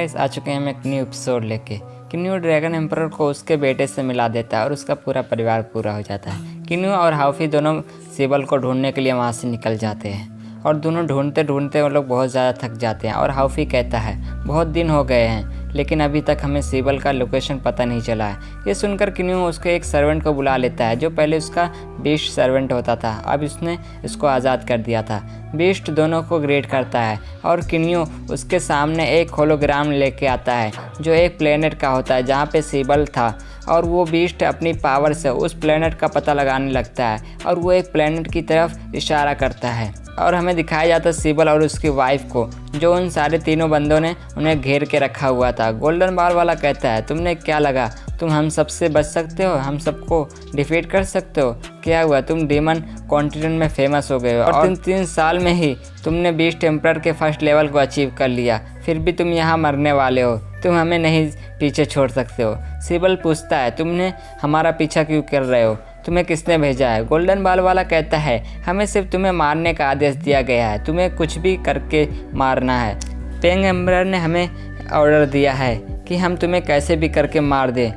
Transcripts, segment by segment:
Guys आ चुके हैं हम एक न्यू एपिसोड लेके। किन्यू ड्रैगन एम्परर को उसके बेटे से मिला देता है और उसका पूरा परिवार पूरा हो जाता है। किन्यू और हाउफी दोनों सिबल को ढूंढने के लिए वहाँ से निकल जाते हैं और दोनों ढूंढते ढूंढते वो लोग बहुत ज़्यादा थक जाते हैं। और हाउफी कहता है बहुत दिन हो गए हैं लेकिन अभी तक हमें सिबल का लोकेशन पता नहीं चला है। ये सुनकर किन्यू उसके एक सर्वेंट को बुला लेता है जो पहले उसका बीस्ट सर्वेंट होता था, अब उसने इसको आज़ाद कर दिया था। बीस्ट दोनों को ग्रेट करता है और किन्यू उसके सामने एक होलोग्राम लेके आता है जो एक प्लेनेट का होता है जहाँ पे सिबल था। और वो बीस्ट अपनी पावर से उस प्लेनेट का पता लगाने लगता है और वो एक प्लेनेट की तरफ इशारा करता है और हमें दिखाया जाता है सिबल और उसकी वाइफ को जो उन सारे तीनों बंदों ने उन्हें घेर के रखा हुआ था। गोल्डन बाल वाला कहता है तुमने क्या लगा तुम हम सबसे बच सकते हो, हम सबको डिफीट कर सकते हो? क्या हुआ तुम डीमन कॉन्टिनेंट में फेमस हो गए हो और 3 साल में ही तुमने बीस्ट एम्परर के फर्स्ट लेवल को अचीव कर लिया, फिर भी तुम यहाँ मरने वाले हो, तुम हमें नहीं पीछे छोड़ सकते हो। सिबल पूछता है तुमने हमारा पीछा क्यों कर रहे हो, तुम्हें किसने भेजा है? गोल्डन बाल वाला कहता है हमें सिर्फ तुम्हें मारने का आदेश दिया गया है, तुम्हें कुछ भी करके मारना है। पेंग एम्परर ने हमें ऑर्डर दिया है कि हम तुम्हें कैसे भी करके मार दें।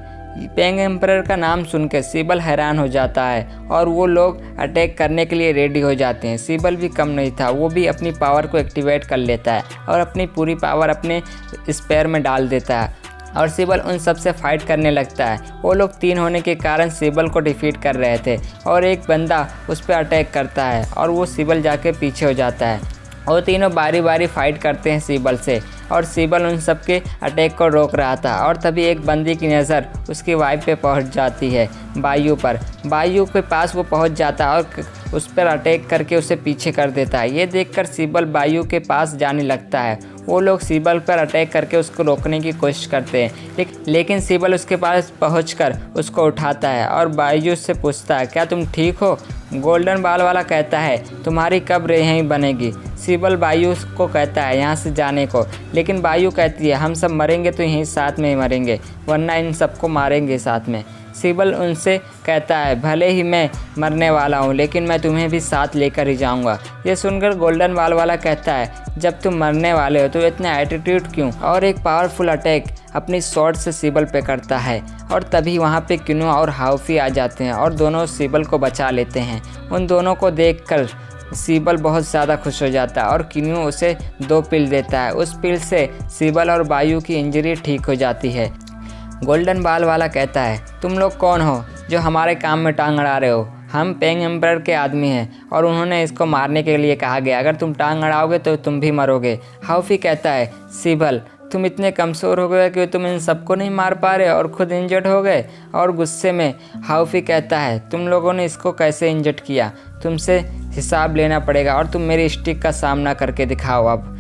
पेंग एम्परर का नाम सुनकर सिबल हैरान हो जाता है और वो लोग अटैक करने के लिए रेडी हो जाते हैं। सिबल भी कम नहीं था, वो भी अपनी पावर को एक्टिवेट कर लेता है और अपनी पूरी पावर अपने स्पेयर में डाल देता है और सिबल उन सब से फाइट करने लगता है। वो लोग 3 होने के कारण सिबल को डिफीट कर रहे थे और एक बंदा उस पर अटैक करता है और वो सिबल जाके पीछे हो जाता है। वो तीनों बारी बारी फाइट करते हैं सिबल से और सिबल उन सब के अटैक को रोक रहा था। और तभी एक बंदी की नज़र उसकी वाइफ पे पहुंच जाती है, बायू पर। बायू के पास वो पहुंच जाता है और उस पर अटैक करके उसे पीछे कर देता है। ये देखकर सिबल बायू के पास जाने लगता है। वो लोग सिबल पर अटैक करके उसको रोकने की कोशिश करते हैं लेकिन सिबल उसके पास पहुंचकर उसको उठाता है और बायू से पूछता है क्या तुम ठीक हो? गोल्डन बाल वाला कहता है तुम्हारी कब्र यहीं बनेगी। सिबल बायू को कहता है यहाँ से जाने को, लेकिन बायू कहती है हम सब मरेंगे तो यहीं साथ में ही मरेंगे, वरना इन सबको मारेंगे साथ में। सिबल उनसे कहता है भले ही मैं मरने वाला हूँ लेकिन मैं तुम्हें भी साथ लेकर ही जाऊँगा। ये सुनकर गोल्डन बाल वाला कहता है जब तुम मरने वाले हो तो इतना एटीट्यूड क्यों? और एक पावरफुल अटैक अपनी शॉट से सिबल पे करता है और तभी वहाँ पे किन्यू और हाउफी आ जाते हैं और दोनों सिबल को बचा लेते हैं। उन दोनों को देखकर सिबल बहुत ज़्यादा खुश हो जाता है और किन्यू उसे 2 पिल देता है। उस पिल से सिबल और बायू की इंजरी ठीक हो जाती है। गोल्डन बाल वाला कहता है तुम लोग कौन हो जो हमारे काम में टांग अड़ा रहे हो? हम पेंग एम्परर के आदमी हैं और उन्होंने इसको मारने के लिए कहा गया, अगर तुम टांग अड़ाओगे तो तुम भी मरोगे। हाउफी कहता है सिबल तुम इतने कमज़ोर हो गए कि तुम इन सबको नहीं मार पा रहे और खुद इंजर्ड हो गए। और गुस्से में हाउफी कहता है तुम लोगों ने इसको कैसे इंजर्ड किया, तुमसे हिसाब लेना पड़ेगा और तुम मेरी स्टिक का सामना करके दिखाओ अब।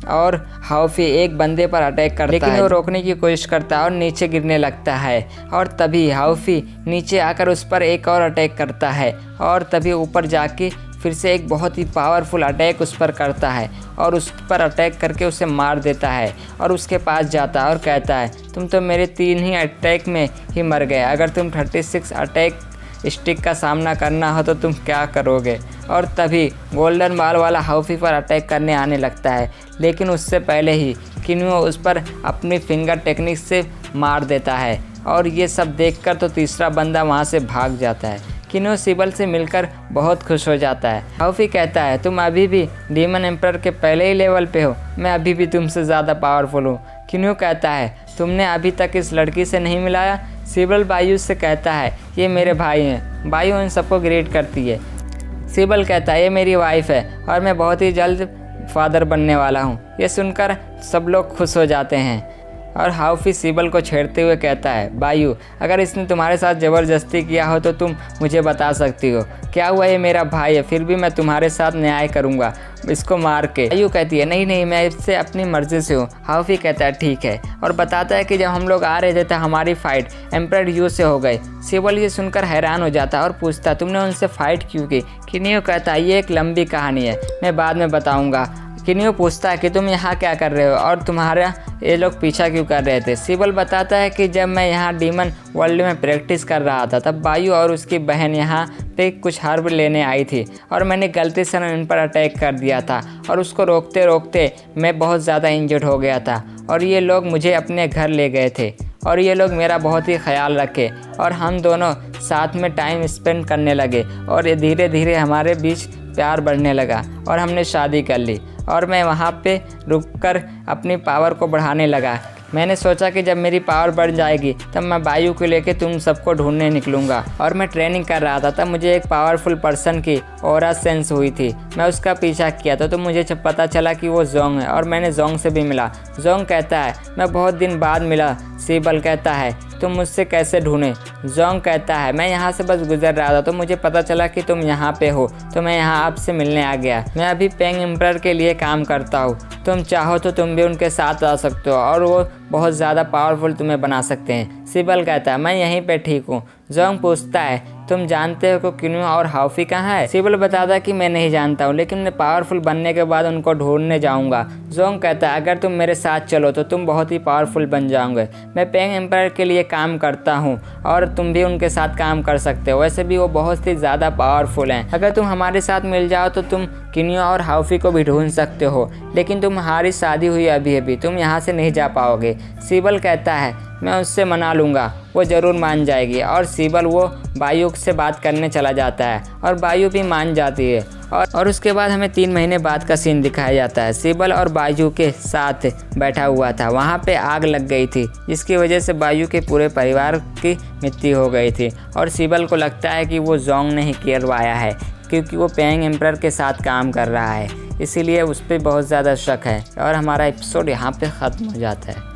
और हाउफी एक बंदे पर अटैक करता है लेकिन वो रोकने की कोशिश करता है और नीचे गिरने लगता है। और तभी हाउफी नीचे आकर उस पर एक और अटैक करता है और तभी ऊपर जाके फिर से एक बहुत ही पावरफुल अटैक उस पर करता है और उस पर अटैक करके उसे मार देता है और उसके पास जाता है और कहता है तुम तो मेरे 3 ही अटैक में ही मर गए, अगर तुम 36 अटैक स्टिक का सामना करना हो तो तुम क्या करोगे? और तभी गोल्डन बाल वाला हाउफी पर अटैक करने आने लगता है लेकिन उससे पहले ही किन्यू उस पर अपनी फिंगर टेक्निक से मार देता है और ये सब देखकर तो तीसरा बंदा वहाँ से भाग जाता है। किन्यू सिबल से मिलकर बहुत खुश हो जाता है। हाउफी कहता है तुम अभी भी डीमन एम्परर के पहले ही लेवल पे हो, मैं अभी भी तुमसे ज़्यादा पावरफुल हूँ। किन्यू कहता है तुमने अभी तक इस लड़की से नहीं मिलाया? सिबल बायू से कहता है ये मेरे भाई हैं। बायू इन सबको ग्रेट करती है। सिबल कहता है ये मेरी वाइफ है और मैं बहुत ही जल्द फादर बनने वाला हूँ। ये सुनकर सब लोग खुश हो जाते हैं और हाउफी सिबल को छेड़ते हुए कहता है बायू अगर इसने तुम्हारे साथ ज़बरदस्ती किया हो तो तुम मुझे बता सकती हो। क्या हुआ, ये मेरा भाई है, फिर भी मैं तुम्हारे साथ न्याय करूँगा इसको मार के। बायू कहती है नहीं नहीं मैं इससे अपनी मर्ज़ी से हूँ। हाउफी कहता है ठीक है और बताता है कि जब हम लोग आ रहे थे तो हमारी फ़ाइट एम्परर यू से हो गई। सिबल ये सुनकर हैरान हो जाता है और पूछता तुमने उनसे फ़ाइट क्यों की? किन्यू कहता है ये एक लंबी कहानी है, मैं बाद में बताऊँगा। किन्यू पूछता है कि तुम यहाँ क्या कर रहे हो और तुम्हारा ये लोग पीछा क्यों कर रहे थे। सिबल बताता है कि जब मैं यहाँ डीमन वर्ल्ड में प्रैक्टिस कर रहा था तब बायू और उसकी बहन यहाँ पे कुछ हर्ब लेने आई थी और मैंने गलती से उन पर अटैक कर दिया था और उसको रोकते रोकते मैं बहुत ज़्यादा इंजर्ड हो गया था और ये लोग मुझे अपने घर ले गए थे और ये लोग मेरा बहुत ही ख्याल रखे और हम दोनों साथ में टाइम स्पेंड करने लगे और धीरे धीरे हमारे बीच प्यार बढ़ने लगा और हमने शादी कर ली और मैं वहाँ पे रुककर अपनी पावर को बढ़ाने लगा। मैंने सोचा कि जब मेरी पावर बढ़ जाएगी तब मैं बायू को लेके तुम सबको ढूंढने निकलूँगा और मैं ट्रेनिंग कर रहा था तब मुझे एक पावरफुल पर्सन की ऑरा सेंस हुई थी। मैं उसका पीछा किया तो मुझे जब पता चला कि वो जोंग है और मैंने जोंग से भी मिला। जोंग कहता है मैं बहुत दिन बाद मिला। सिबल कहता है तुम मुझसे कैसे ढूंढे। जोंग कहता है मैं यहाँ से बस गुजर रहा था तो मुझे पता चला कि तुम यहाँ पे हो तो मैं यहाँ आपसे मिलने आ गया। मैं अभी पेंग एम्परर के लिए काम करता हूँ, तुम चाहो तो तुम भी उनके साथ आ सकते हो और वो बहुत ज़्यादा पावरफुल तुम्हें बना सकते हैं। सिबल कहता है मैं यहीं पे ठीक हूँ। जोंग पूछता है तुम जानते हो कि किन्यू और हाउफी कहाँ है। सिबल बताता है कि मैं नहीं जानता हूँ लेकिन मैं पावरफुल बनने के बाद उनको ढूंढने जाऊँगा। जोंग कहता है अगर तुम मेरे साथ चलो तो तुम बहुत ही पावरफुल बन जाओगे। मैं पेंग एम्पायर के लिए काम करता हूँ और तुम भी उनके साथ काम कर सकते हो। वैसे भी वो बहुत ही ज़्यादा पावरफुल हैं। अगर तुम हमारे साथ मिल जाओ तो तुम किन्यू और हाउफी को भी ढूंढ सकते हो लेकिन तुम्हारी शादी हुई अभी तुम यहाँ से नहीं जा पाओगे। सिबल कहता है मैं उससे मना लूँगा, वो ज़रूर मान जाएगी और सिबल वो बायू से बात करने चला जाता है और बायू भी मान जाती है। और उसके बाद हमें 3 महीने बाद का सीन दिखाया जाता है। सिबल और बायू के साथ बैठा हुआ था, वहाँ पे आग लग गई थी जिसकी वजह से बायू के पूरे परिवार की मृत्यु हो गई थी और सिबल को लगता है कि वो जोंग ने ही करवाया है क्योंकि वो पेंग एम्परर के साथ काम कर रहा है, इसीलिए उस पर बहुत ज़्यादा शक है। और हमारा एपिसोड यहाँ पे ख़त्म हो जाता है।